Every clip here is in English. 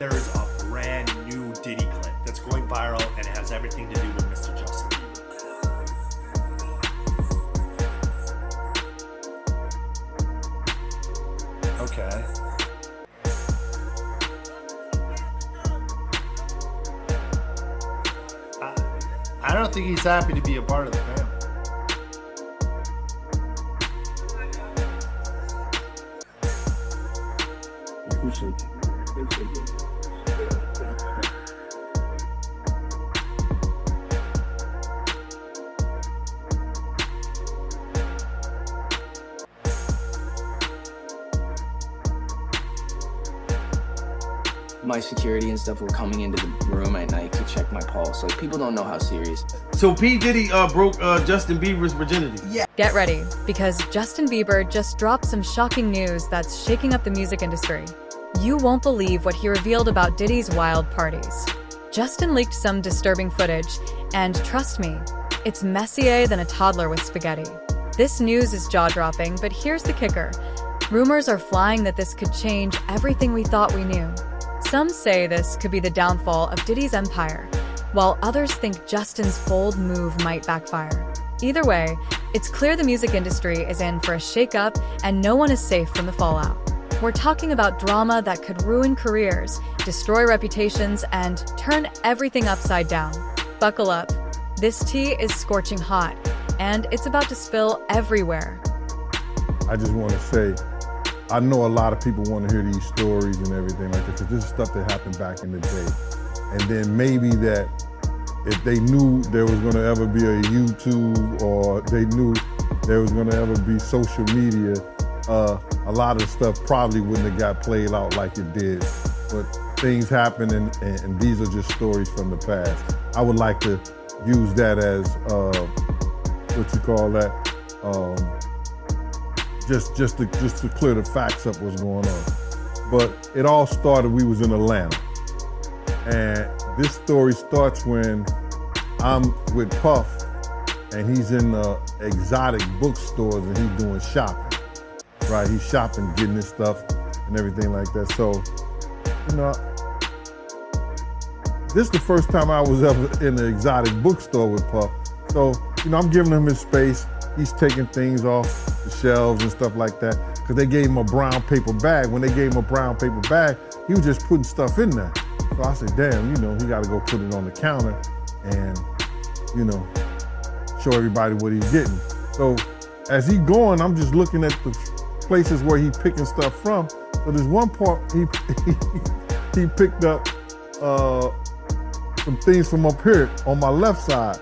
There's a brand new Diddy clip that's going viral, and it has everything to do with Mr. Justin Bieber. Okay. I don't think he's happy to be a part of the family. My security and stuff were coming into the room at night to check my pulse. Like, people don't know how serious. So P. Diddy broke Justin Bieber's virginity. Yeah. Get ready, because Justin Bieber just dropped some shocking news that's shaking up the music industry. You won't believe what he revealed about Diddy's wild parties. Justin leaked some disturbing footage, and trust me, it's messier than a toddler with spaghetti. This news is jaw-dropping, but here's the kicker. Rumors are flying that this could change everything we thought we knew. Some say this could be the downfall of Diddy's empire, while others think Justin's bold move might backfire. Either way, it's clear the music industry is in for a shake-up, and no one is safe from the fallout. We're talking about drama that could ruin careers, destroy reputations, and turn everything upside down. Buckle up. This tea is scorching hot, and it's about to spill everywhere. I just want to say, I know a lot of people want to hear these stories and everything like that, because this is stuff that happened back in the day. And then maybe that if they knew there was going to ever be a YouTube, or they knew there was going to ever be social media, a lot of stuff probably wouldn't have got played out like it did. But things happen, and these are just stories from the past. I would like to use that as, what you call that, just to clear the facts up what's going on. But it all started, we was in Atlanta. And this story starts when I'm with Puff, and he's in exotic bookstores, and he's doing shopping, right? He's shopping, getting his stuff and everything like that. So, you know, this is the first time I was ever in an exotic bookstore with Puff. So, you know, I'm giving him his space. He's taking things off the shelves and stuff like that, because they gave him a brown paper bag. When they gave him a brown paper bag, he was just putting stuff in there. So I said, damn, you know, he got to go put it on the counter and, you know, show everybody what he's getting. So as he going, I'm just looking at the places where he picking stuff from. So there's one part he picked up some things from up here on my left side.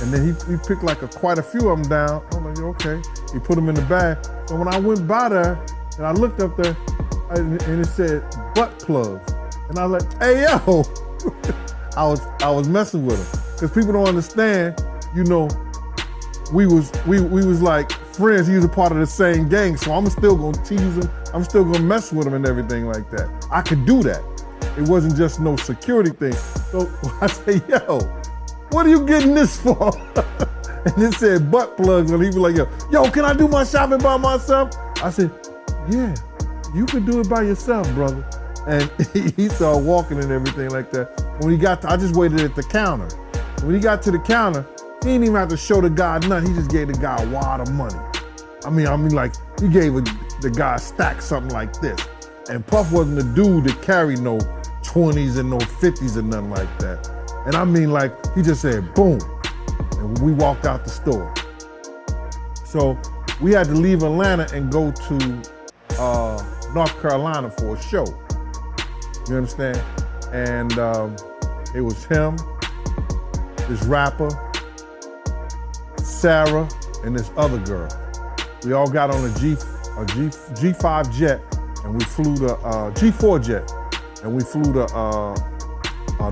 And then he picked like quite a few of them down. I'm like, okay. He put them in the bag. So when I went by there and I looked up there, and it said butt plugs. And I was like, hey yo, I was messing with him. Because people don't understand, you know, we was like friends. He was a part of the same gang. So I'm still gonna tease him. I'm still gonna mess with him and everything like that. I could do that. It wasn't just no security thing. So I say, yo, what are you getting this for? And it said butt plugs, and he was like, yo, can I do my shopping by myself? I said, yeah, you can do it by yourself, brother. And he started walking and everything like that. When he got I just waited at the counter. When he got to the counter, he didn't even have to show the guy nothing. He just gave the guy a wad of money. I mean, like, he gave the guy a stack, something like this. And Puff wasn't the dude that carried no 20s and no 50s and nothing like that. And I mean, like, he just said, boom. And we walked out the store. So we had to leave Atlanta and go to North Carolina for a show. You understand? And it was him, this rapper, Sarah, and this other girl. We all got on a G5 jet, and we flew to G4 jet, and we flew to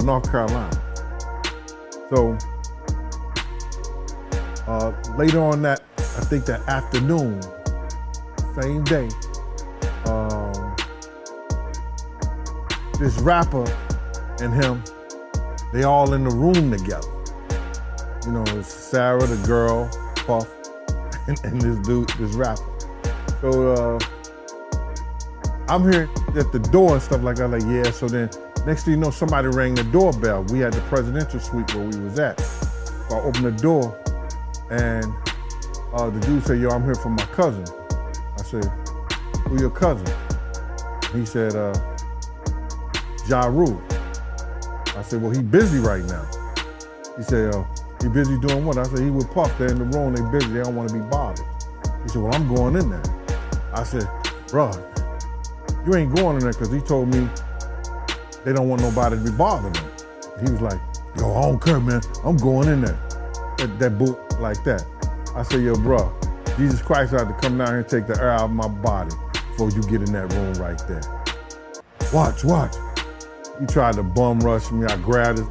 North Carolina. So later on that, I think that afternoon, same day, this rapper and him, they all in the room together. You know, it's Sarah, the girl, Puff, and this dude, this rapper. So I'm here at the door and stuff like that, like, yeah, so then Next thing you know, somebody rang the doorbell. We had the presidential suite where we was at. So I opened the door, and the dude said, yo, I'm here for my cousin. I said, who your cousin? He said, Ja Rule. I said, well, he busy right now. He said, he busy doing what? I said, he with Puff. They're in the room, they busy, they don't want to be bothered. He said, well, I'm going in there. I said, bro, you ain't going in there, because he told me they don't want nobody to be bothering them. He was like, yo, I don't care, man. I'm going in there. That boot like that. I said, yo, bro, Jesus Christ had to come down here and take the air out of my body before you get in that room right there. Watch. He tried to bum rush me. I grabbed it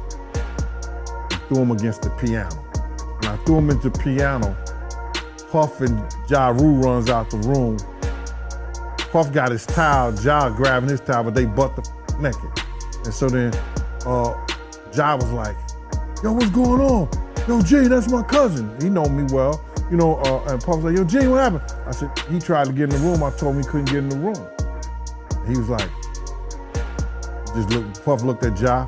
and threw him against the piano. When I threw him into the piano, Puff and Ja Rule runs out the room. Puff got his towel, Ja grabbing his towel, but they butt the naked. And so then Ja was like, yo, what's going on? Yo, G, that's my cousin. He know me well, and Puff was like, yo, G, what happened? I said, he tried to get in the room. I told him he couldn't get in the room. He was like, Puff looked at Ja.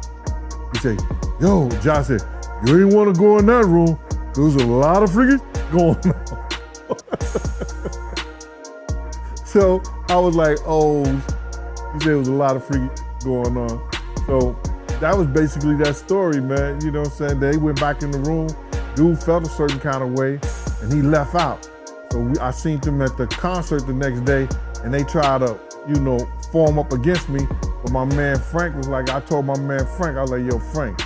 He said, yo, Ja said, you ain't want to go in that room. There's a lot of freaking going on. So I was like, oh, he said there was a lot of freaking going on. So that was basically that story, man. You know what I'm saying? They went back in the room. Dude felt a certain kind of way, and he left out. So I seen them at the concert the next day, and they tried to, form up against me. But my man Frank was like, I told my man Frank, I was like, yo, Frank,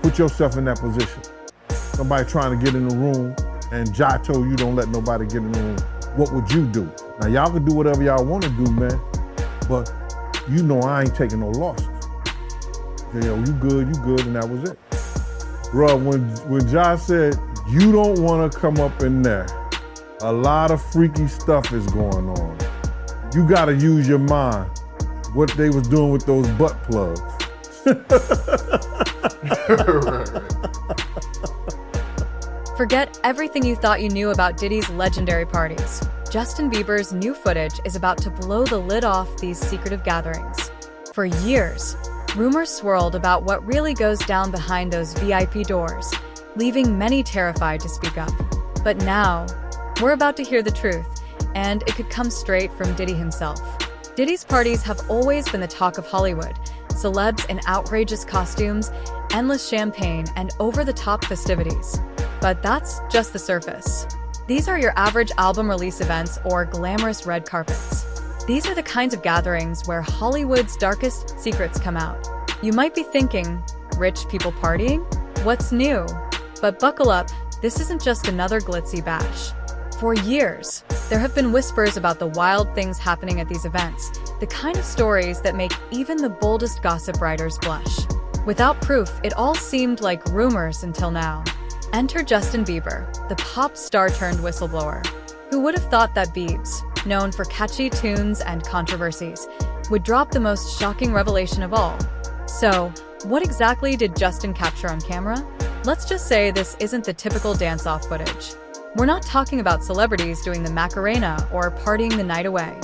put yourself in that position. Somebody trying to get in the room, and Ja told you don't let nobody get in the room. What would you do? Now, y'all can do whatever y'all want to do, man, but I ain't taking no losses. Say, yo, you good, and that was it. Bruh, when Ja said, you don't want to come up in there, a lot of freaky stuff is going on. You got to use your mind. What they was doing with those butt plugs. Forget everything you thought you knew about Diddy's legendary parties. Justin Bieber's new footage is about to blow the lid off these secretive gatherings. For years, rumors swirled about what really goes down behind those VIP doors, leaving many terrified to speak up. But now, we're about to hear the truth, and it could come straight from Diddy himself. Diddy's parties have always been the talk of Hollywood. Celebs in outrageous costumes, endless champagne, and over-the-top festivities. But that's just the surface. These are your average album release events or glamorous red carpets. These are the kinds of gatherings where Hollywood's darkest secrets come out. You might be thinking, rich people partying? What's new? But buckle up, this isn't just another glitzy bash. For years, there have been whispers about the wild things happening at these events, the kind of stories that make even the boldest gossip writers blush. Without proof, it all seemed like rumors until now. Enter Justin Bieber, the pop star turned whistleblower. Who would have thought that Biebs, known for catchy tunes and controversies, would drop the most shocking revelation of all? So, what exactly did Justin capture on camera? Let's just say this isn't the typical dance-off footage. We're not talking about celebrities doing the Macarena or partying the night away.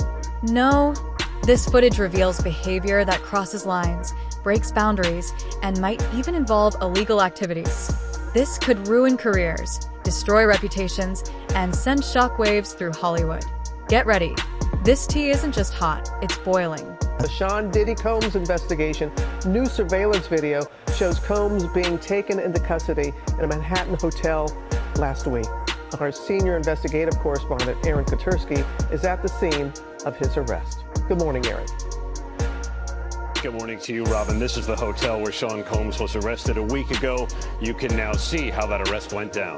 No, this footage reveals behavior that crosses lines, breaks boundaries, and might even involve illegal activities. This could ruin careers, destroy reputations, and send shockwaves through Hollywood. Get ready. This tea isn't just hot, it's boiling. The Sean Diddy Combs investigation. New surveillance video shows Combs being taken into custody in a Manhattan hotel last week. Our senior investigative correspondent, Aaron Kotursky, is at the scene of his arrest. Good morning, Aaron. Good morning to you, Robin. This is the hotel where Sean Combs was arrested a week ago. You can now see how that arrest went down.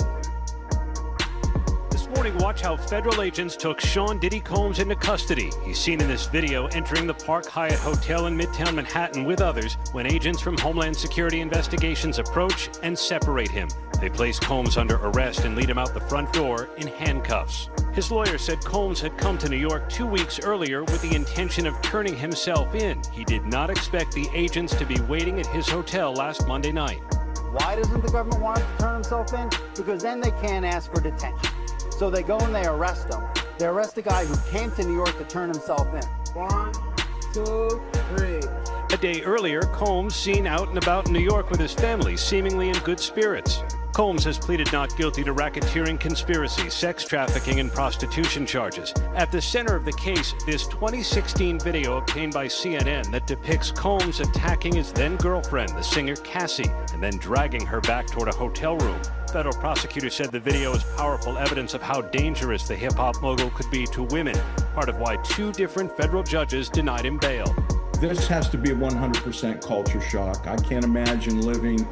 This morning, watch how federal agents took Sean Diddy Combs into custody. He's seen in this video entering the Park Hyatt Hotel in Midtown Manhattan with others when agents from Homeland Security Investigations approach and separate him. They place Combs under arrest and lead him out the front door in handcuffs. His lawyer said Combs had come to New York 2 weeks earlier with the intention of turning himself in. He did not expect the agents to be waiting at his hotel last Monday night. Why doesn't the government want him to turn himself in? Because then they can't ask for detention. So they go and they arrest him. They arrest a guy who came to New York to turn himself in. 1, 2, 3. A day earlier, Combs seen out and about in New York with his family, seemingly in good spirits. Combs has pleaded not guilty to racketeering, conspiracy, sex trafficking, and prostitution charges. At the center of the case, this 2016 video obtained by CNN that depicts Combs attacking his then-girlfriend, the singer Cassie, and then dragging her back toward a hotel room. Federal prosecutors said the video is powerful evidence of how dangerous the hip-hop mogul could be to women, part of why 2 different federal judges denied him bail. This has to be a 100% culture shock. I can't imagine living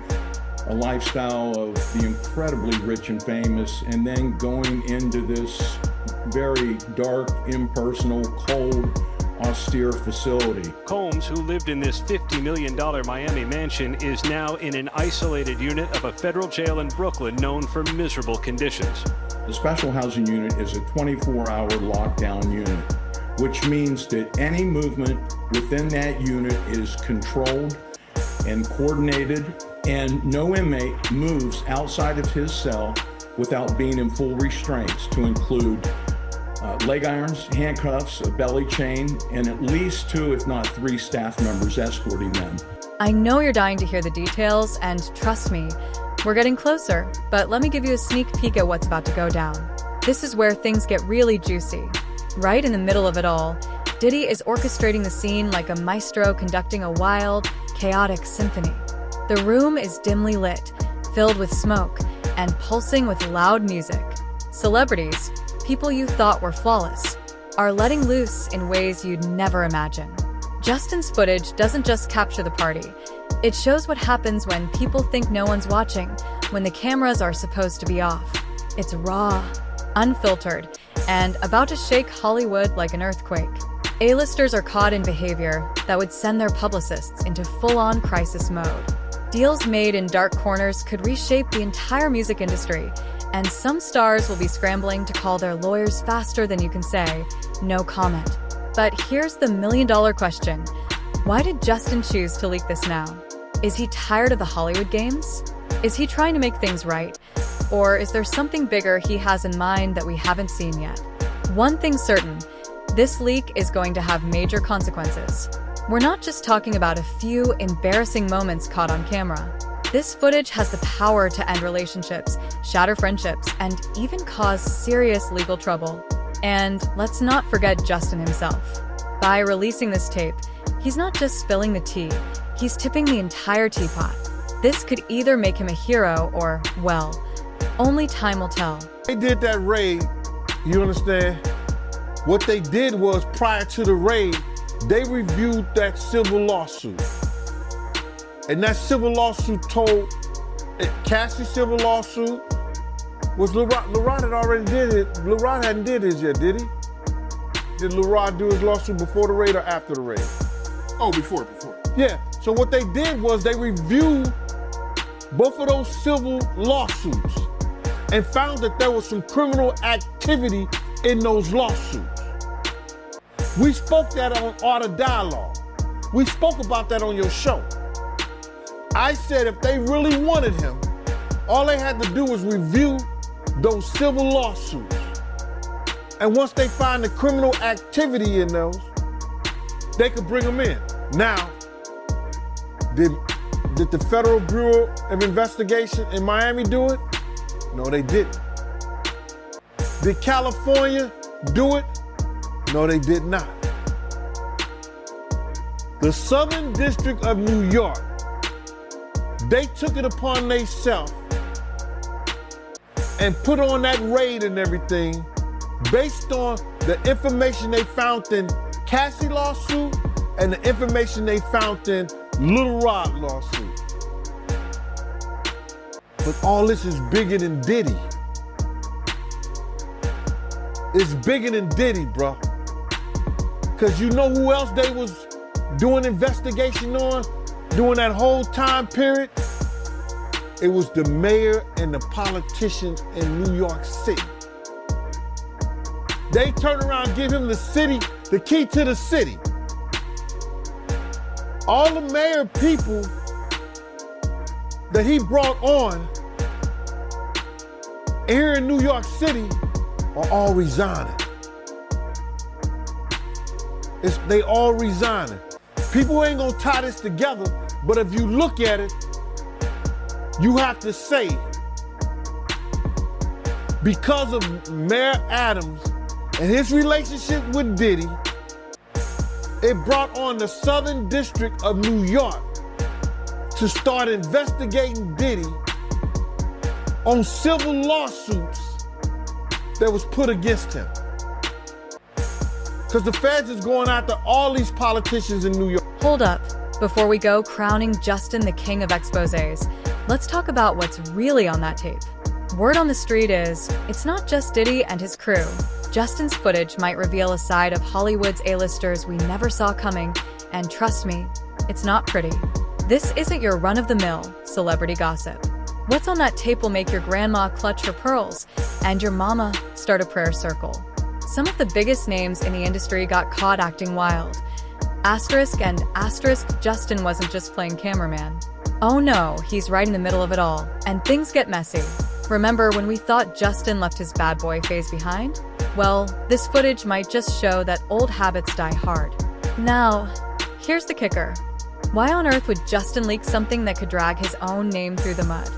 a lifestyle of the incredibly rich and famous and then going into this very dark, impersonal, cold, austere facility. Combs, who lived in this $50 million Miami mansion, is now in an isolated unit of a federal jail in Brooklyn known for miserable conditions. The special housing unit is a 24-hour lockdown unit, which means that any movement within that unit is controlled and coordinated, and no inmate moves outside of his cell without being in full restraints, to include leg irons, handcuffs, a belly chain, and at least 2, if not 3 staff members escorting them. I know you're dying to hear the details, and trust me, we're getting closer, but let me give you a sneak peek at what's about to go down. This is where things get really juicy. Right in the middle of it all, Diddy is orchestrating the scene like a maestro conducting a wild, chaotic symphony. The room is dimly lit, filled with smoke, and pulsing with loud music. Celebrities, people you thought were flawless, are letting loose in ways you'd never imagine. Justin's footage doesn't just capture the party. It shows what happens when people think no one's watching, when the cameras are supposed to be off. It's raw, unfiltered, and about to shake Hollywood like an earthquake. A-listers are caught in behavior that would send their publicists into full-on crisis mode. Deals made in dark corners could reshape the entire music industry, and some stars will be scrambling to call their lawyers faster than you can say, no comment. But here's the million-dollar question. Why did Justin choose to leak this now? Is he tired of the Hollywood games? Is he trying to make things right? Or is there something bigger he has in mind that we haven't seen yet? One thing's certain, this leak is going to have major consequences. We're not just talking about a few embarrassing moments caught on camera. This footage has the power to end relationships, shatter friendships, and even cause serious legal trouble. And let's not forget Justin himself. By releasing this tape, he's not just spilling the tea, he's tipping the entire teapot. This could either make him a hero or, well, only time will tell. They did that raid, you understand? What they did was, prior to the raid, they reviewed that civil lawsuit. And that civil lawsuit told, Cassie's civil lawsuit was LeRod had already did it. LeRod hadn't did his yet, did he? Did LeRod do his lawsuit before the raid or after the raid? Oh, before. Yeah, so what they did was they reviewed both of those civil lawsuits and found that there was some criminal activity in those lawsuits. We spoke that on Art of Dialogue. We spoke about that on your show. I said if they really wanted him, all they had to do was review those civil lawsuits. And once they find the criminal activity in those, they could bring him in. Now, did the Federal Bureau of Investigation in Miami do it? No, they didn't. Did California do it? No, they did not. The Southern District of New York, they took it upon themselves and put on that raid and everything based on the information they found in Cassie lawsuit and the information they found in Lil Rod lawsuit. But all this is bigger than Diddy. It's bigger than Diddy, bro. Because you know who else they was doing investigation on during that whole time period? It was the mayor and the politicians in New York City. They turn around and give him the key to the city. All the mayor people that he brought on here in New York City are all resigning. They all resigning. People ain't gonna tie this together, but if you look at it, you have to say, because of Mayor Adams and his relationship with Diddy, it brought on the Southern District of New York to start investigating Diddy on civil lawsuits that was put against him. Because the feds is going after all these politicians in New York. Hold up. Before we go crowning Justin the king of exposés, let's talk about what's really on that tape. Word on the street is, it's not just Diddy and his crew. Justin's footage might reveal a side of Hollywood's A-listers we never saw coming, and trust me, it's not pretty. This isn't your run-of-the-mill celebrity gossip. What's on that tape will make your grandma clutch her pearls and your mama start a prayer circle. Some of the biggest names in the industry got caught acting wild. Asterisk and asterisk, Justin wasn't just playing cameraman. Oh no, he's right in the middle of it all, and things get messy. Remember when we thought Justin left his bad boy phase behind? Well, this footage might just show that old habits die hard. Now, here's the kicker. Why on earth would Justin leak something that could drag his own name through the mud?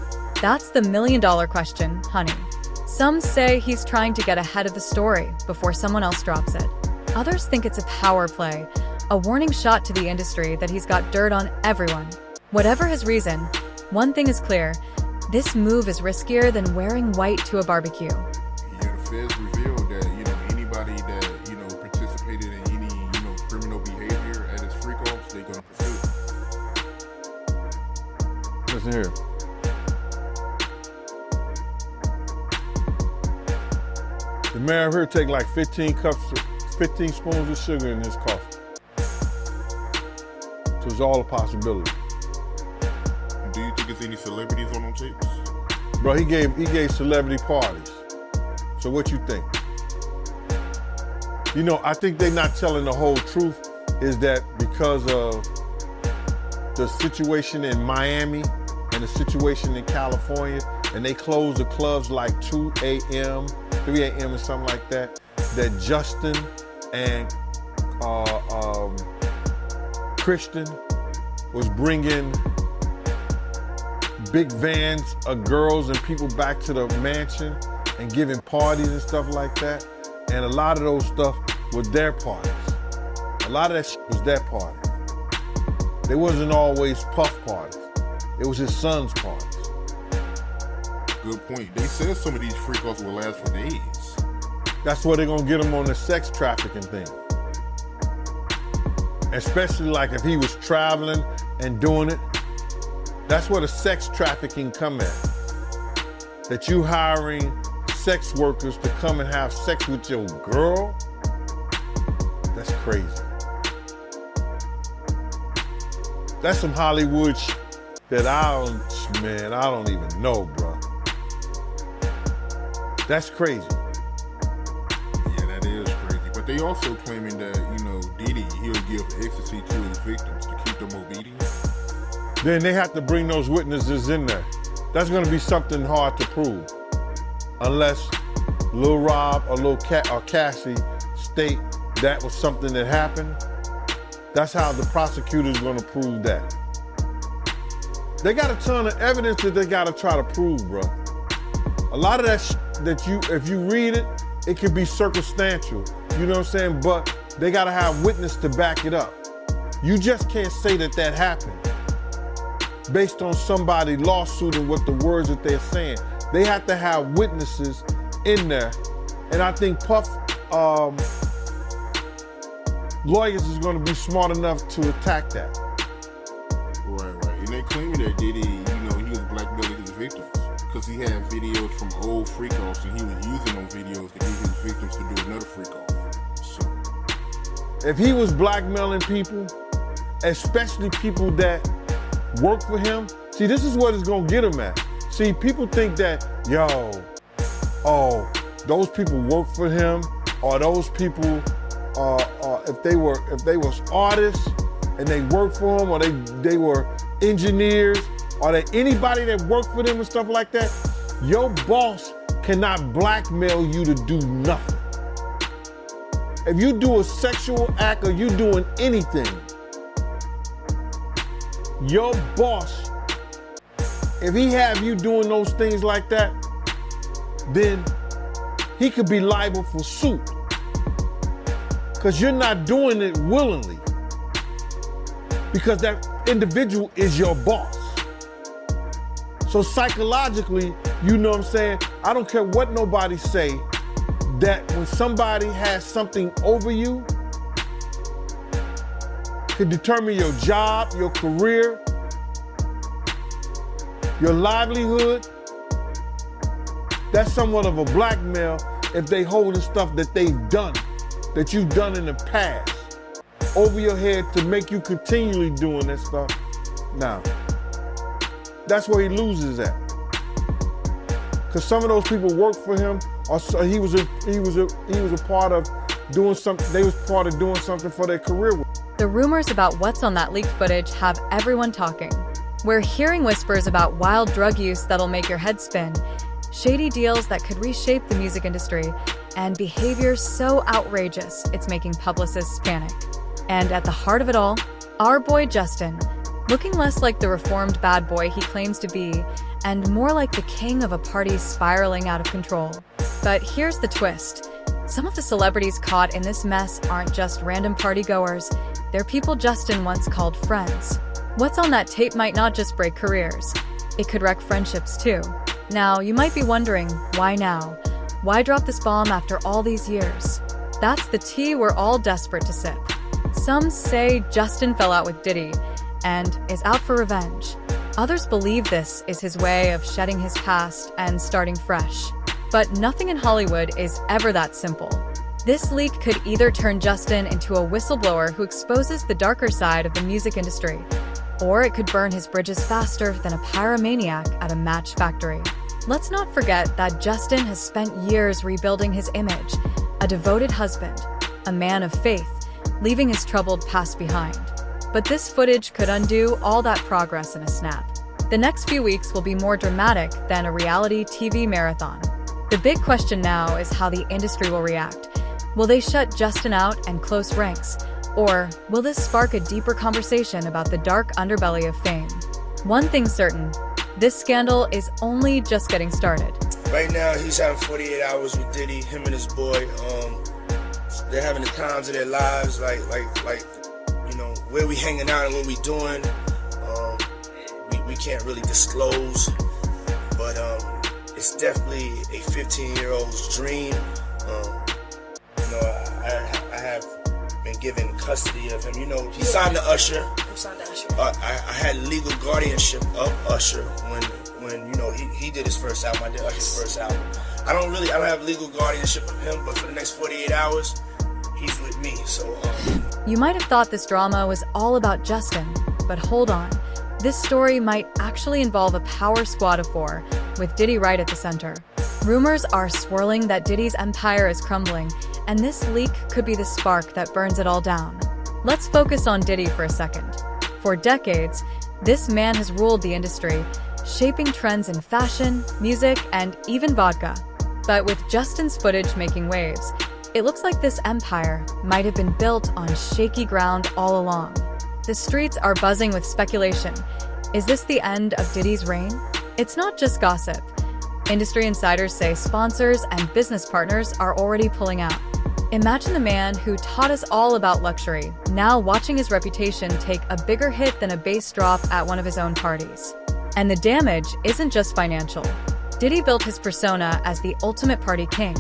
That's the million-dollar question, honey. Some say he's trying to get ahead of the story before someone else drops it. Others think it's a power play, a warning shot to the industry that he's got dirt on everyone. Whatever his reason, one thing is clear, this move is riskier than wearing white to a barbecue. Yeah, the feds revealed that, anybody that, participated in any, criminal behavior at his freak-offs, they're gonna pursue. Listen here. The mayor here take like 15 spoons of sugar in his coffee. So it's all a possibility. Do you think there's any celebrities on them tapes? Bro, he gave celebrity parties. So what you think? I think they're not telling the whole truth, is that because of the situation in Miami and the situation in California, and they closed the clubs like 2 a.m., 3 a.m. or something like that, that Justin and Christian was bringing big vans of girls and people back to the mansion and giving parties and stuff like that. And a lot of those stuff was their parties. A lot of that shit was their party. They wasn't always Puff parties. It was his son's parties. Good point. They said some of these freak-offs will last for days. That's where they're gonna get him on the sex trafficking thing. Especially like if he was traveling and doing it. That's where the sex trafficking come at. That you hiring sex workers to come and have sex with your girl? That's crazy. That's some Hollywood that I don't even know, bro. That's crazy. Yeah, that is crazy. But they also claiming that, Diddy, he'll give ecstasy to his victims to keep them obedient. Then they have to bring those witnesses in there. That's gonna be something hard to prove. Unless Lil Rob or Lil Cassie state that was something that happened. That's how the prosecutor's gonna prove that. They got a ton of evidence that they gotta try to prove, bro. A lot of that if you read it, it could be circumstantial, you know what I'm saying? But they gotta have witness to back it up. You just can't say that happened based on somebody lawsuiting with the words that they're saying. They have to have witnesses in there. And I think Puff lawyers is gonna be smart enough to attack that. Right. And they claiming that Diddy, he was blackmailing his victims because he had videos from old freak-offs and he was using those videos to get his victims to do another freak-off. So, if he was blackmailing people, especially people that work for him, see, this is what it's gonna get him at. See, people think that, those people work for him, or those people, if they was artists and they worked for him, or they were engineers, or anybody that worked for them and stuff like that, your boss cannot blackmail you to do nothing. If you do a sexual act or you doing anything, your boss, if he have you doing those things like that, then he could be liable for suit. Because you're not doing it willingly. Because that individual is your boss. So psychologically, you know what I'm saying? I don't care what nobody say, that when somebody has something over you, could determine your job, your career, your livelihood. That's somewhat of a blackmail if they holding stuff that they've done, that you've done in the past, over your head to make you continually doing that stuff. Now, that's where he loses at. Because some of those people worked for him, or he was a part of doing something. They was part of doing something for their career. The rumors about what's on that leaked footage have everyone talking. We're hearing whispers about wild drug use that'll make your head spin, shady deals that could reshape the music industry, and behavior so outrageous it's making publicists panic. And at the heart of it all, our boy Justin, looking less like the reformed bad boy he claims to be, and more like the king of a party spiraling out of control. But here's the twist. Some of the celebrities caught in this mess aren't just random partygoers, they're people Justin once called friends. What's on that tape might not just break careers, it could wreck friendships too. Now, you might be wondering, why now? Why drop this bomb after all these years? That's the tea we're all desperate to sip. Some say Justin fell out with Diddy and is out for revenge. Others believe this is his way of shedding his past and starting fresh. But nothing in Hollywood is ever that simple. This leak could either turn Justin into a whistleblower who exposes the darker side of the music industry, or it could burn his bridges faster than a pyromaniac at a match factory. Let's not forget that Justin has spent years rebuilding his image, a devoted husband, a man of faith, leaving his troubled past behind. But this footage could undo all that progress in a snap. The next few weeks will be more dramatic than a reality TV marathon. The big question now is how the industry will react. Will they shut Justin out and close ranks? Or will this spark a deeper conversation about the dark underbelly of fame? One thing's certain, this scandal is only just getting started. Right now, he's having 48 hours with Diddy, him and his boy. They're having the times of their lives, like, you know, where we hanging out and what we doing. We can't really disclose, but it's definitely a 15-year-old's dream. You know, I have been given custody of him. You know, he signed to Usher. I had legal guardianship of Usher when you know he did his first album. I did Usher's first album. I don't have legal guardianship of him, but for the next 48 hours, he's with me. So you might have thought this drama was all about Justin, but hold on. This story might actually involve a power squad of 4, with Diddy right at the center. Rumors are swirling that Diddy's empire is crumbling, and this leak could be the spark that burns it all down. Let's focus on Diddy for a second. For decades, this man has ruled the industry, shaping trends in fashion, music, and even vodka. But with Justin's footage making waves, it looks like this empire might have been built on shaky ground all along. The streets are buzzing with speculation. Is this the end of Diddy's reign? It's not just gossip. Industry insiders say sponsors and business partners are already pulling out. Imagine the man who taught us all about luxury, now watching his reputation take a bigger hit than a bass drop at one of his own parties. And the damage isn't just financial. Diddy built his persona as the ultimate party king,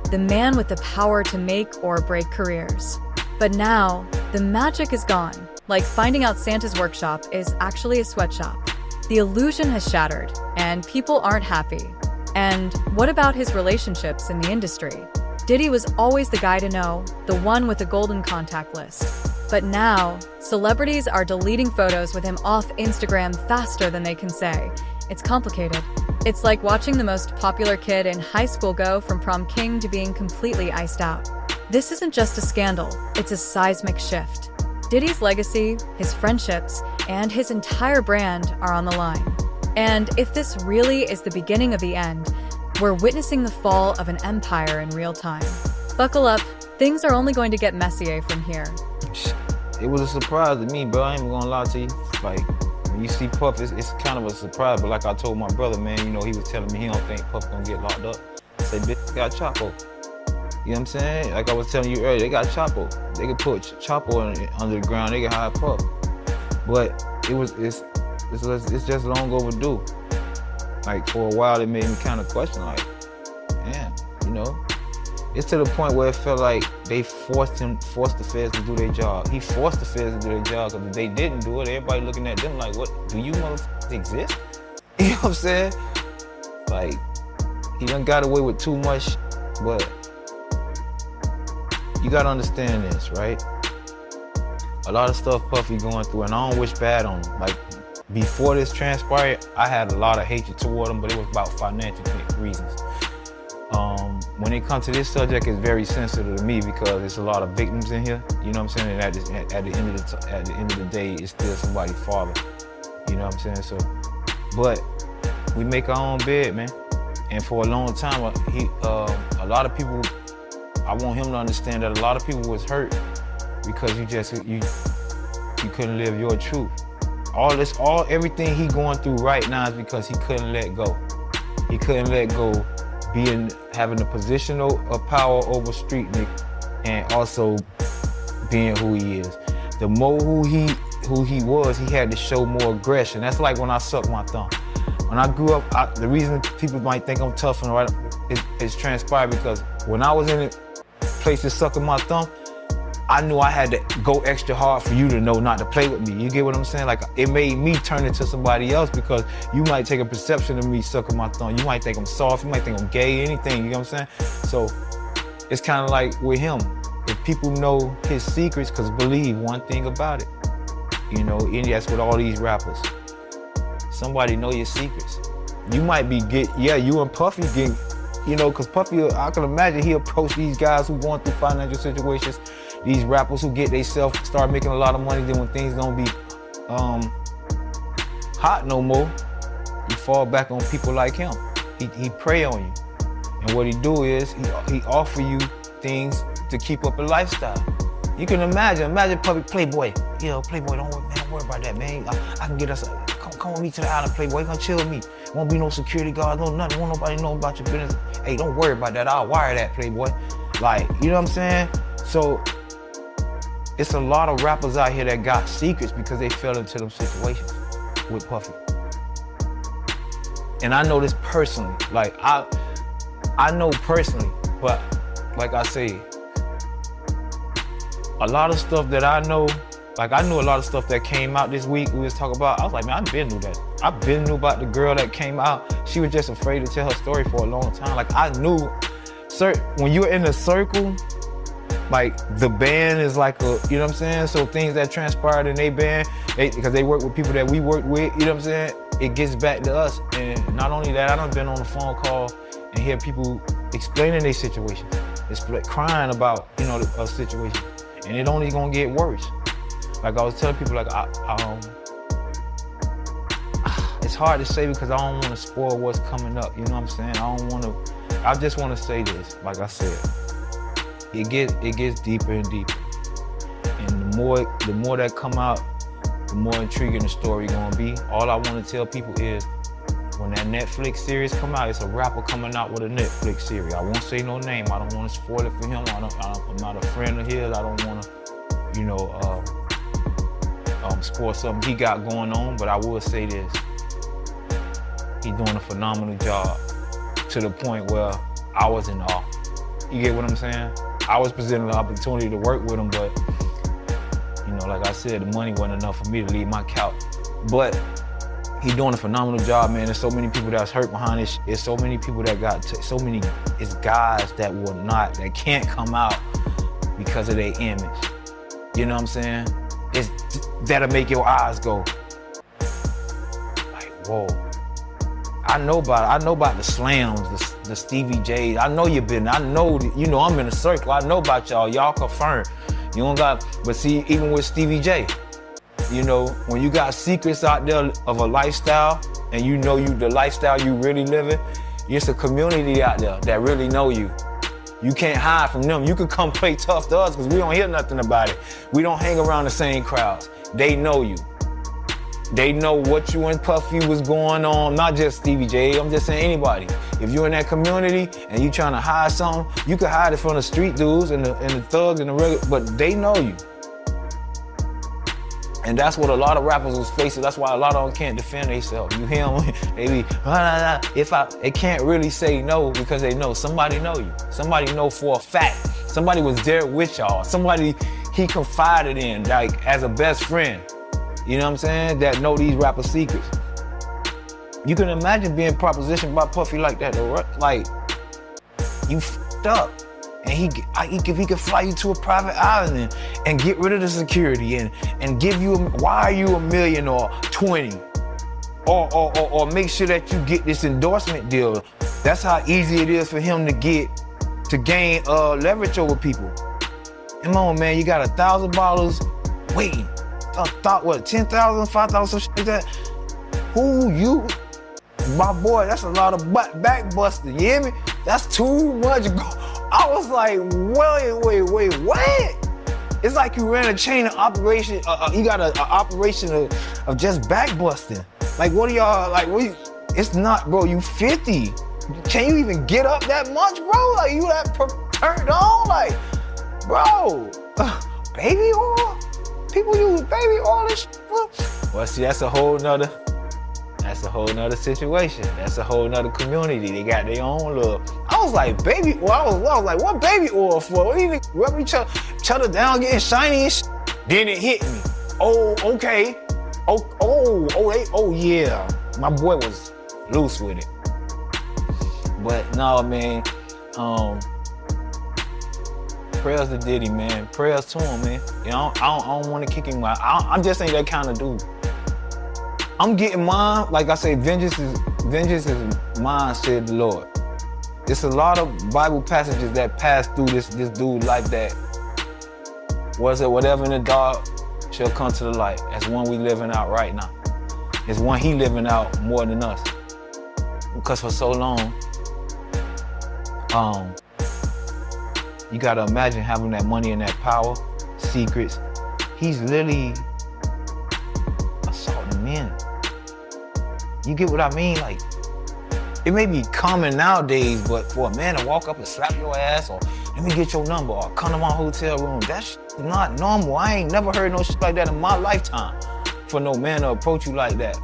the man with the power to make or break careers. But now, the magic is gone. Like finding out Santa's workshop is actually a sweatshop. The illusion has shattered, and people aren't happy. And what about his relationships in the industry? Diddy was always the guy to know, the one with the golden contact list. But now, celebrities are deleting photos with him off Instagram faster than they can say. It's complicated. It's like watching the most popular kid in high school go from prom king to being completely iced out. This isn't just a scandal, it's a seismic shift. Diddy's legacy, his friendships, and his entire brand are on the line. And if this really is the beginning of the end, we're witnessing the fall of an empire in real time. Buckle up, things are only going to get messier from here. It was a surprise to me, bro. I ain't even gonna lie to you. Like, when When you see Puff, it's kind of a surprise. But like I told my brother, man, you know, he was telling me he don't think Puff gonna get locked up. I said, bitch, got Chapo. You know what I'm saying? Like I was telling you earlier, they got Chapo. They could put Chapo under the ground. They can hide Puff. But it's just long overdue. Like for a while, it made me kind of question, like, man, you know. It's to the point where it felt like they forced the feds to do their job. He forced the feds to do their job, because if they didn't do it, everybody looking at them like, what, do you motherfuckers exist? You know what I'm saying? Like, he done got away with too much, but you gotta understand this, right? A lot of stuff Puffy going through, and I don't wish bad on him. Like, before this transpired, I had a lot of hatred toward him, but it was about financial reasons. When it comes to this subject, it's very sensitive to me because there's a lot of victims in here. You know what I'm saying? And at the end of the day, it's still somebody's father. You know what I'm saying? So, but we make our own bed, man. And for a long time, a lot of people, I want him to understand that a lot of people was hurt because you couldn't live your truth. Everything he going through right now is because he couldn't let go. He couldn't let go having a position of power over street nigga, and also being who he is. The more who he was, he had to show more aggression. That's like when I sucked my thumb. When I grew up, the reason people might think I'm tough and right, it's transpired because when I was in a place to sucking my thumb, I knew I had to go extra hard for you to know not to play with me. You get what I'm saying? Like, it made me turn into somebody else because you might take a perception of me sucking my thumb. You might think I'm soft, you might think I'm gay, anything, you know what I'm saying? So it's kind of like with him. If people know his secrets, because believe one thing about it, you know, and that's with all these rappers. Somebody know your secrets. You might be you and Puffy get, you know, because Puffy, I can imagine he approach these guys who going through financial situations, these rappers who get themselves start making a lot of money, then when things don't be hot no more, you fall back on people like him. He prey on you. And what he do is he offer you things to keep up a lifestyle. You can imagine Puffy, Playboy. You know, Playboy, don't worry about that, man. I can get us, come with me to the island, Playboy. Come chill with me. Won't be no security guard, no nothing. Won't nobody know about your business. Hey, don't worry about that. I'll wire that, Playboy. Like, you know what I'm saying? So, it's a lot of rappers out here that got secrets because they fell into them situations with Puffy. And I know this personally. Like, I know personally, but like I say, a lot of stuff that I know, like I knew a lot of stuff that came out this week we was talking about. I was like, man, I been knew that. I been knew about the girl that came out. She was just afraid to tell her story for a long time. Like I knew, when you're in a circle, like the band is like a, you know what I'm saying? So things that transpired in their band, because they work with people that we work with, you know what I'm saying? It gets back to us. And not only that, I done been on a phone call and hear people explaining their situation. It's like crying about, you know, a situation. And it only gonna get worse. Like I was telling people, like, it's hard to say because I don't want to spoil what's coming up. You know what I'm saying? I just want to say this. Like I said, it gets deeper and deeper. And the more that come out, the more intriguing the story gonna be. All I want to tell people is, when that Netflix series come out, it's a rapper coming out with a Netflix series. I won't say no name. I don't want to spoil it for him. I'm not a friend of his. I don't want to, you know, spoil something he got going on. But I will say this: he's doing a phenomenal job to the point where I was in awe. You get what I'm saying? I was presented the opportunity to work with him, but you know, like I said, the money wasn't enough for me to leave my couch. But he's doing a phenomenal job, man. There's so many people that's hurt behind this. There's so many people that it's guys that can't come out because of their image. You know what I'm saying? That'll make your eyes go, like, whoa. I know about the slams, the Stevie J's. I know you've been, I'm in a circle. I know about y'all confirm. You don't got, but see, even with Stevie J, you know, when you got secrets out there of a lifestyle and you know the lifestyle you really living, it's a community out there that really know you. You can't hide from them. You can come play tough to us because we don't hear nothing about it. We don't hang around the same crowds. They know you. They know what you and Puffy was going on, not just Stevie J, I'm just saying anybody. If you're in that community and you trying to hide something, you can hide it from the street dudes and the thugs and the regular, but they know you. And that's what a lot of rappers was facing. That's why a lot of them can't defend themselves. You hear them? They be, they can't really say no because they know somebody know you. Somebody know for a fact. Somebody was there with y'all. Somebody he confided in, like as a best friend. You know what I'm saying? That know these rapper secrets. You can imagine being propositioned by Puffy like that though, right? Like, you f***ed up. And he could fly you to a private island and get rid of the security and give you, wire you $1 million or 20. Or make sure that you get this endorsement deal. That's how easy it is for him to gain leverage over people. Come on, man, you got $1,000 waiting. Thought what, 10,000, 5,000, some shit like that? Who you? My boy, that's a lot of back busting, you hear me? That's too much. I was like, wait, what? It's like you ran a chain of operation, you got an operation of just back busting. Like, what are y'all, like, it's not, bro, you 50. Can you even get up that much, bro? Like, you that turned on? Like, bro, baby oil? People use baby oil and shit. Well, see, that's a whole nother situation. That's a whole nother community. They got their own love. I was like, baby oil? I was like, what baby oil for? What do you think? Rub each other down, getting shiny and shit? Then it hit me. Oh, okay. Oh, yeah. My boy was loose with it. But no, man. Prayers to Diddy, man. Prayers to him, man. You know, I don't want to kick him out. I just ain't that kind of dude. I'm getting mine. Like I say, vengeance is mine, said the Lord. There's a lot of Bible passages that pass through this dude like that. Was it whatever in the dark shall come to the light? That's one we living out right now. It's one he living out more than us. Because for so long, you gotta imagine having that money and that power, secrets. He's literally assaulting men. You get what I mean? Like, it may be common nowadays, but for a man to walk up and slap your ass or let me get your number or come to my hotel room, that's not normal. I ain't never heard no shit like that in my lifetime for no man to approach you like that.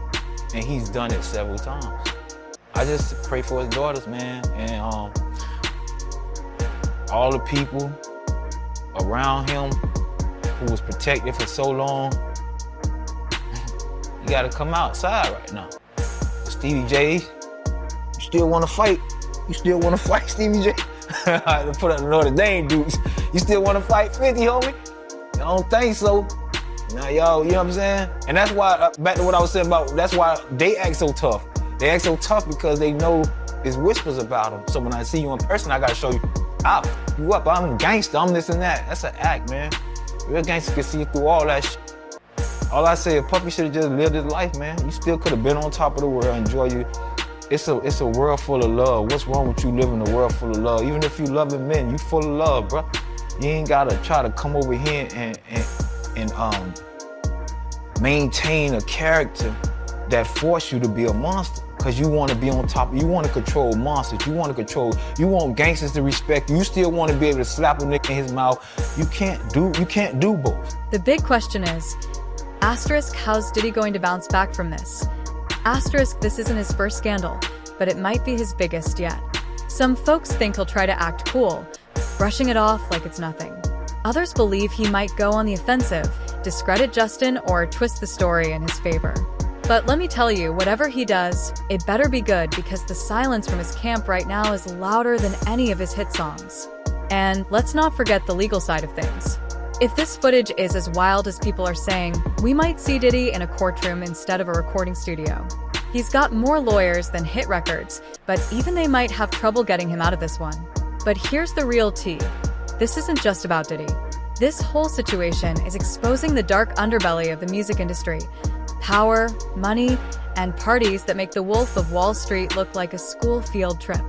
And he's done it several times. I just pray for his daughters, man, and all the people around him who was protected for so long. You gotta come outside right now. Stevie J, you still wanna fight? You still wanna fight, Stevie J? To put up the Notre Dame dudes. You still wanna fight 50, homie? I don't think so. Now, y'all, you know what I'm saying? And that's why, back to what I was saying about, that's why they act so tough. They act so tough because they know there's whispers about them. So when I see you in person, I gotta show you, I'll f you up, I'm a gangster, I'm this and that. That's an act, man. Real gangster can see through all that shit. All I say is Puffy should have just lived his life, man. You still could have been on top of the world, enjoy you. It's a world full of love. What's wrong with you living in a world full of love? Even if you loving men, you full of love, bro. You ain't gotta try to come over here and maintain a character that force you to be a monster. Cause you want to be on top, you want to control monsters, you want gangsters to respect you, you still want to be able to slap a nigga in his mouth. You can't do both. The big question is, asterisk, how's Diddy going to bounce back from this? Asterisk, this isn't his first scandal, but it might be his biggest yet. Some folks think he'll try to act cool, brushing it off like it's nothing. Others believe he might go on the offensive, discredit Justin, or twist the story in his favor. But let me tell you, whatever he does, it better be good because the silence from his camp right now is louder than any of his hit songs. And let's not forget the legal side of things. If this footage is as wild as people are saying, we might see Diddy in a courtroom instead of a recording studio. He's got more lawyers than hit records, but even they might have trouble getting him out of this one. But here's the real tea. This isn't just about Diddy. This whole situation is exposing the dark underbelly of the music industry. Power, money, and parties that make the Wolf of Wall Street look like a school field trip.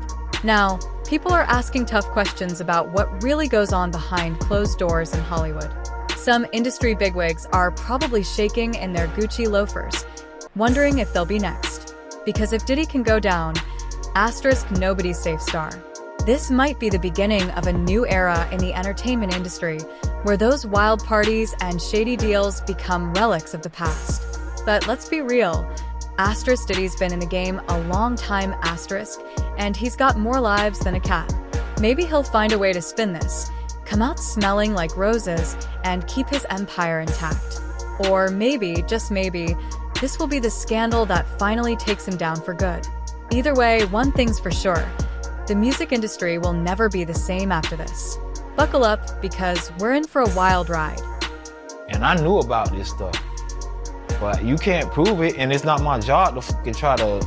Now, people are asking tough questions about what really goes on behind closed doors in Hollywood. Some industry bigwigs are probably shaking in their Gucci loafers, wondering if they'll be next. Because if Diddy can go down, asterisk nobody's safe star. This might be the beginning of a new era in the entertainment industry, where those wild parties and shady deals become relics of the past. But let's be real, asterisk Diddy's been in the game a long time, asterisk, and he's got more lives than a cat. Maybe he'll find a way to spin this, come out smelling like roses, and keep his empire intact. Or maybe, just maybe, this will be the scandal that finally takes him down for good. Either way, one thing's for sure, the music industry will never be the same after this. Buckle up, because we're in for a wild ride. And I knew about this stuff, but you can't prove it, and it's not my job to fucking try to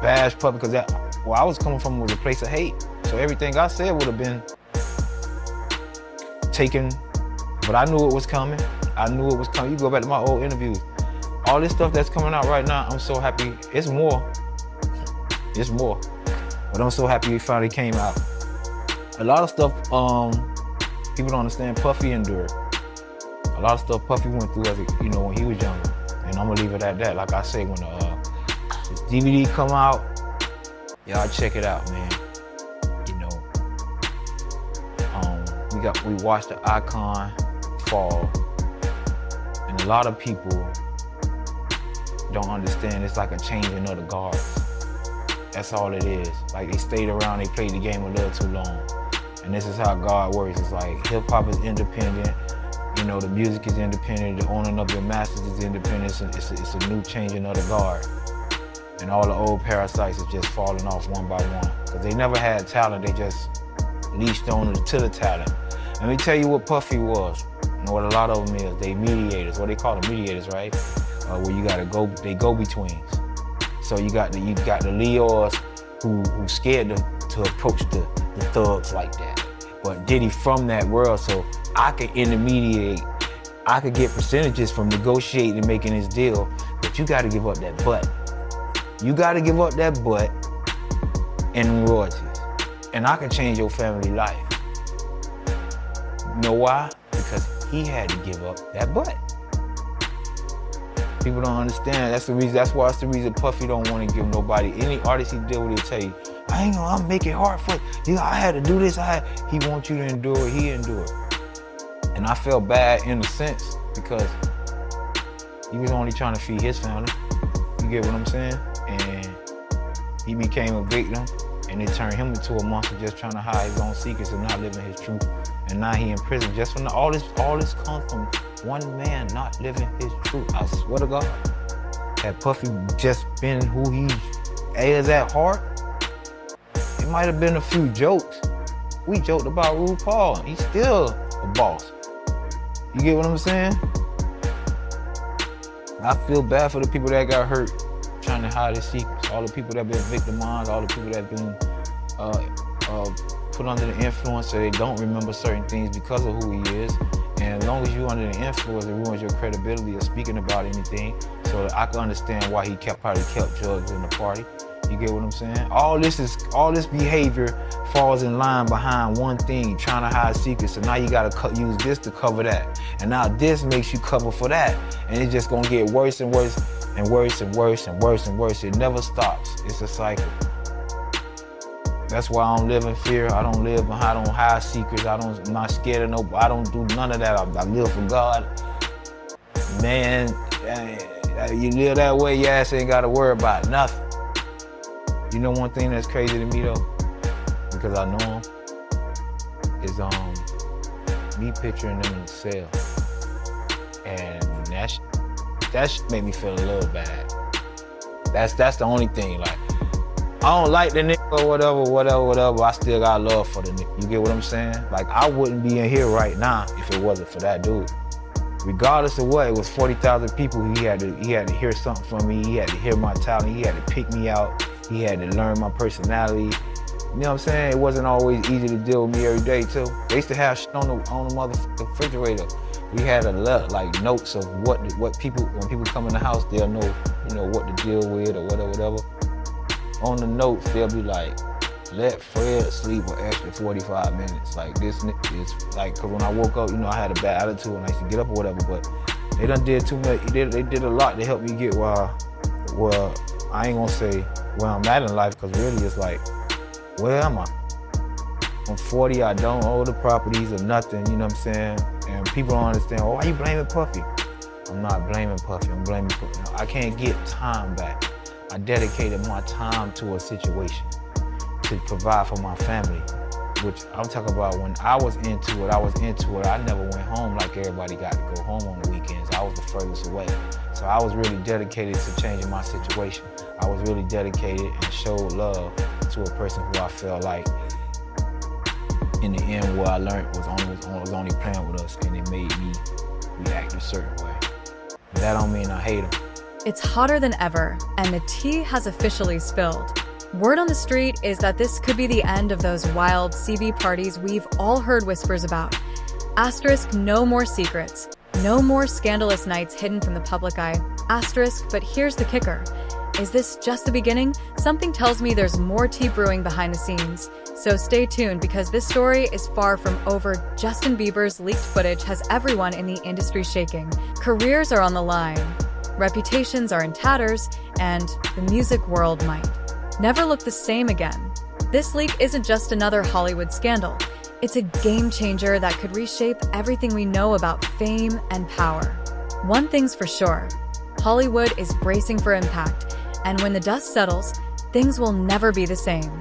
bash Puffy, because where I was coming from was a place of hate. So everything I said would have been taken, but I knew it was coming. I knew it was coming. You go back to my old interviews. All this stuff that's coming out right now, I'm so happy. It's more. It's more. But I'm so happy it finally came out. A lot of stuff people don't understand Puffy endured. A lot of stuff Puffy went through as when he was younger. And I'm gonna leave it at that. Like I say, when this DVD come out, y'all check it out, man. We watched the icon fall, and a lot of people don't understand it's like a changing of the guards. That's all it is. Like, they stayed around, they played the game a little too long. And this is how God works. It's like hip-hop is independent, the music is independent, the owning of your masters is independent. It's a new changing of the guard. And all the old parasites are just falling off one by one. Because they never had talent, they just leashed on to the talent. Let me tell you what Puffy was, and what a lot of them is. They mediators, what they call them mediators, right? Where you gotta they go-betweens. So you got the Leos who scared to approach the thugs like that. But Diddy from that world, so I could intermediate, I could get percentages from negotiating and making this deal, but you gotta give up that butt. You gotta give up that butt and royalties. And I can change your family life. You know why? Because he had to give up that butt. People don't understand. That's the reason. That's why it's the reason Puffy don't want to give nobody, any artist he deal with, he'll tell you, I'm making it hard for you. I had to do this. He wants you to endure it. He endured. And I felt bad in a sense because he was only trying to feed his family. You get what I'm saying? And he became a victim, and it turned him into a monster just trying to hide his own secrets and not living his truth. And now he in prison just from all this comes from one man not living his truth. I swear to God. Had Puffy just been who he is at heart, it might have been a few jokes. We joked about RuPaul, and he's still a boss. You get what I'm saying? I feel bad for the people that got hurt trying to hide his secrets. All the people that been victimized, all the people that been put under the influence so they don't remember certain things because of who he is. And as long as you're under the influence, it ruins your credibility of speaking about anything. So I can understand why he probably kept drugs in the party. You get what I'm saying? All this behavior falls in line behind one thing, trying to hide secrets. So now you gotta use this to cover that. And now this makes you cover for that. And it's just gonna get worse and worse and worse and worse and worse and worse. It never stops. It's a cycle. That's why I don't live in fear. I don't hide secrets. I'm not scared of nobody. I don't do none of that. I live for God. Man, you live that way, your ass ain't gotta worry about nothing. You know one thing that's crazy to me though, because I know him, is me picturing them in the cell. And that made me feel a little bad. That's the only thing. Like, I don't like the nigga or whatever. I still got love for the nigga. You get what I'm saying? Like, I wouldn't be in here right now if it wasn't for that dude. Regardless of what, it was 40,000 people. He had to hear something from me. He had to hear my talent. He had to pick me out. He had to learn my personality. You know what I'm saying? It wasn't always easy to deal with me every day too. They used to have shit on the motherfucking refrigerator. We had like notes of what people, when people come in the house, they'll know, what to deal with or whatever. On the notes, they'll be like, let Fred sleep for extra 45 minutes. Like, this nigga is like, cause when I woke up, I had a bad attitude and I used to get up or whatever, but They done did too much. They did a lot to help me get where I ain't gonna say where I'm at in life, because really it's like, where am I? I'm 40, I don't own the properties or nothing, you know what I'm saying? And people don't understand, oh, why you blaming Puffy? I'm not blaming Puffy, I'm blaming Puffy. I can't get time back. I dedicated my time to a situation to provide for my family, which I'm talking about when I was into it, I never went home like everybody got to go home on the weekends. I was the furthest away. So I was really dedicated to changing my situation. I was really dedicated and showed love to a person who I felt like, in the end, what I learned was only playing with us, and it made me react a certain way. But that don't mean I hate him. It's hotter than ever, and the tea has officially spilled. Word on the street is that this could be the end of those wild CB parties we've all heard whispers about. Asterisk, no more secrets. No more scandalous nights hidden from the public eye. Asterisk, but here's the kicker. Is this just the beginning? Something tells me there's more tea brewing behind the scenes. So stay tuned, because this story is far from over. Justin Bieber's leaked footage has everyone in the industry shaking. Careers are on the line. Reputations are in tatters, and the music world might never look the same again. This leak isn't just another Hollywood scandal. It's a game changer that could reshape everything we know about fame and power. One thing's for sure, Hollywood is bracing for impact, and when the dust settles, things will never be the same.